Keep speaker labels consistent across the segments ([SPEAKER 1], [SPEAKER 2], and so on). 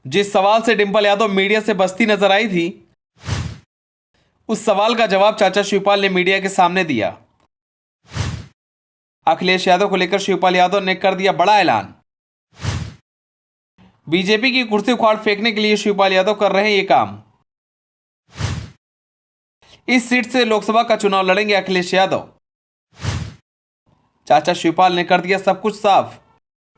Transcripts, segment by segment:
[SPEAKER 1] जिस सवाल से डिंपल यादव मीडिया से बचती नजर आई थी, उस सवाल का जवाब चाचा शिवपाल ने मीडिया के सामने दिया। अखिलेश यादव को लेकर शिवपाल यादव ने कर दिया बड़ा ऐलान। बीजेपी की कुर्सी उखाड़ फेंकने के लिए शिवपाल यादव कर रहे हैं ये काम। इस सीट से लोकसभा का चुनाव लड़ेंगे अखिलेश यादव। चाचा शिवपाल ने कर दिया सब कुछ साफ।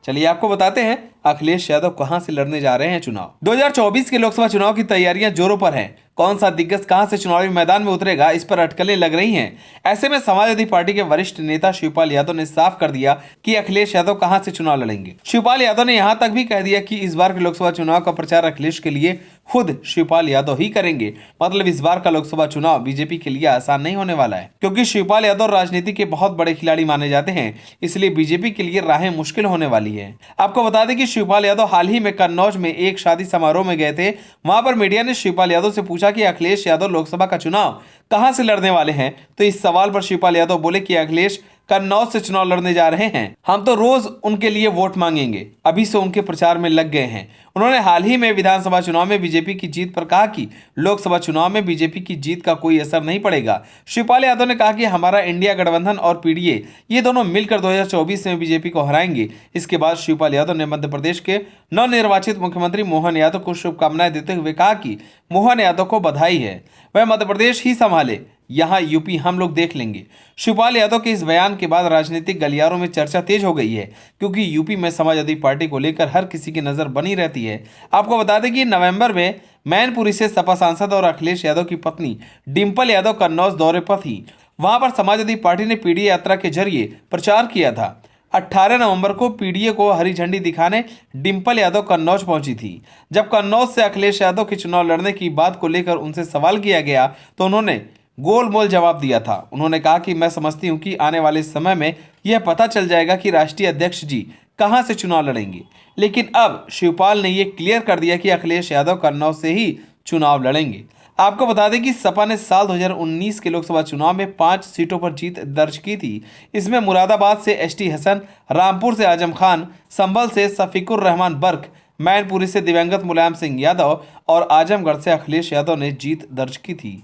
[SPEAKER 1] चलिए आपको बताते हैं अखिलेश यादव कहां से लड़ने जा रहे हैं चुनाव। 2024 के लोकसभा चुनाव की तैयारियां जोरों पर हैं। कौन सा दिग्गज कहां से चुनावी मैदान में उतरेगा, इस पर अटकलें लग रही हैं। ऐसे में समाजवादी पार्टी के वरिष्ठ नेता शिवपाल यादव ने साफ कर दिया कि अखिलेश यादव कहां से चुनाव लड़ेंगे। शिवपाल यादव ने यहां तक भी कह दिया कि इस बार के लोकसभा चुनाव का प्रचार अखिलेश के लिए खुद शिवपाल यादव ही करेंगे। मतलब इस बार का लोकसभा चुनाव बीजेपी के लिए आसान नहीं होने वाला है, क्योंकि शिवपाल यादव राजनीति के बहुत बड़े खिलाड़ी माने जाते हैं। इसलिए बीजेपी के लिए राहें मुश्किल होने वाली है। आपको बता दें कि शिवपाल यादव हाल ही में कन्नौज में एक शादी समारोह में गए थे। वहां पर मीडिया ने शिवपाल यादव से पूछा कि अखिलेश यादव लोकसभा का चुनाव कहां से लड़ने वाले हैं। तो इस सवाल पर शिवपाल यादव बोले कि अखिलेश कन्नौज से चुनाव लड़ने जा रहे हैं। हम तो रोज उनके लिए वोट मांगेंगे, अभी से उनके प्रचार में लग गए हैं। उन्होंने हाल ही में विधानसभा चुनाव में बीजेपी की जीत पर कहा कि लोकसभा चुनाव में बीजेपी की जीत का कोई असर नहीं पड़ेगा। शिवपाल यादव ने कहा कि हमारा इंडिया गठबंधन और पीडीए ये दोनों मिलकर 2024 में बीजेपी को हराएंगे। इसके बाद शिवपाल यादव ने मध्य प्रदेश के नवनिर्वाचित मुख्यमंत्री मोहन यादव को शुभकामनाएं देते हुए कहा कि मोहन यादव को बधाई है, वह मध्य प्रदेश ही संभाले, यहाँ यूपी हम लोग देख लेंगे। शिवपाल यादव के इस बयान के बाद राजनीतिक गलियारों में चर्चा तेज हो गई है, क्योंकि यूपी में समाजवादी पार्टी को लेकर हर किसी की नजर बनी रहती है। आपको बता दें कि नवंबर में मैनपुरी से सपा सांसद और अखिलेश यादव की पत्नी डिंपल यादव कन्नौज दौरे पर थी। वहां पर समाजवादी पार्टी ने पीडीए यात्रा के जरिए प्रचार किया था। 18 नवंबर को पीडीए को हरी झंडी दिखाने डिंपल यादव कन्नौज पहुंची थी। जब कन्नौज से अखिलेश यादव के चुनाव लड़ने की बात को लेकर उनसे सवाल किया गया तो उन्होंने गोलमोल जवाब दिया था। उन्होंने कहा कि मैं समझती हूं कि आने वाले समय में यह पता चल जाएगा कि राष्ट्रीय अध्यक्ष जी कहां से चुनाव लड़ेंगे। लेकिन अब शिवपाल ने यह क्लियर कर दिया कि अखिलेश यादव कन्नौज से ही चुनाव लड़ेंगे। आपको बता दें कि सपा ने साल 2019 के लोकसभा चुनाव में 5 सीटों पर जीत दर्ज की थी। इसमें मुरादाबाद से एसटी हसन, रामपुर से आजम खान, संभल से शफीकुर रहमान बर्क, मैनपुरी से दिवंगत मुलायम सिंह यादव और आजमगढ़ से अखिलेश यादव ने जीत दर्ज की थी।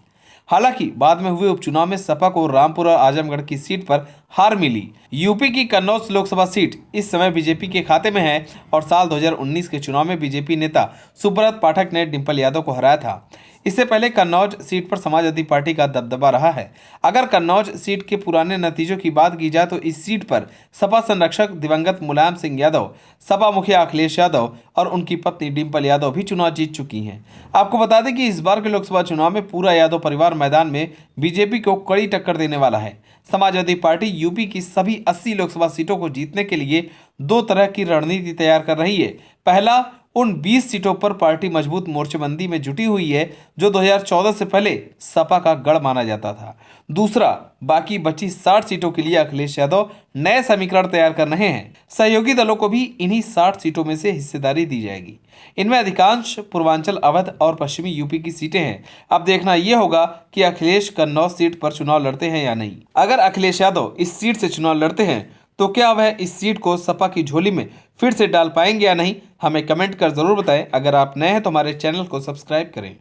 [SPEAKER 1] हालांकि बाद में हुए उपचुनाव में सपा को रामपुर और आजमगढ़ की सीट पर हार मिली। यूपी की कन्नौज लोकसभा सीट इस समय बीजेपी के खाते में है और साल 2019 के चुनाव में बीजेपी नेता सुब्रत पाठक ने डिंपल यादव को हराया था। इससे पहले कन्नौज सीट पर समाजवादी पार्टी का दबदबा रहा है। अगर कन्नौज सीट के पुराने नतीजों की बात की जाए तो इस सीट पर सपा संरक्षक दिवंगत मुलायम सिंह यादव, सपा मुखिया अखिलेश यादव और उनकी पत्नी डिंपल यादव भी चुनाव जीत चुकी हैं। आपको बता दें कि इस बार के लोकसभा चुनाव में पूरा यादव परिवार मैदान में बीजेपी को कड़ी टक्कर देने वाला है। समाजवादी पार्टी यूपी की सभी 80 लोकसभा सीटों को जीतने के लिए दो तरह की रणनीति तैयार कर रही है। पहला, उन 20 सीटों पर पार्टी मजबूत मोर्चेबंदी में जुटी हुई है जो 2014 से पहले सपा का गढ़ माना जाता था। दूसरा, बाकी बची 60 सीटों के लिए अखिलेश यादव नए समीकरण तैयार कर रहे हैं। सहयोगी दलों को भी इन्हीं 60 सीटों में से हिस्सेदारी दी जाएगी। इनमें अधिकांश पूर्वांचल, अवध और पश्चिमी यूपी की सीटें हैं। अब देखना यह होगा कि अखिलेश कन्नौज सीट पर चुनाव लड़ते हैं या नहीं। अगर अखिलेश यादव इस सीट से चुनाव लड़ते हैं तो क्या वह इस सीट को सपा की झोली में फिर से डाल पाएंगे या नहीं, हमें कमेंट कर जरूर बताएं। अगर आप नए हैं तो हमारे चैनल को सब्सक्राइब करें।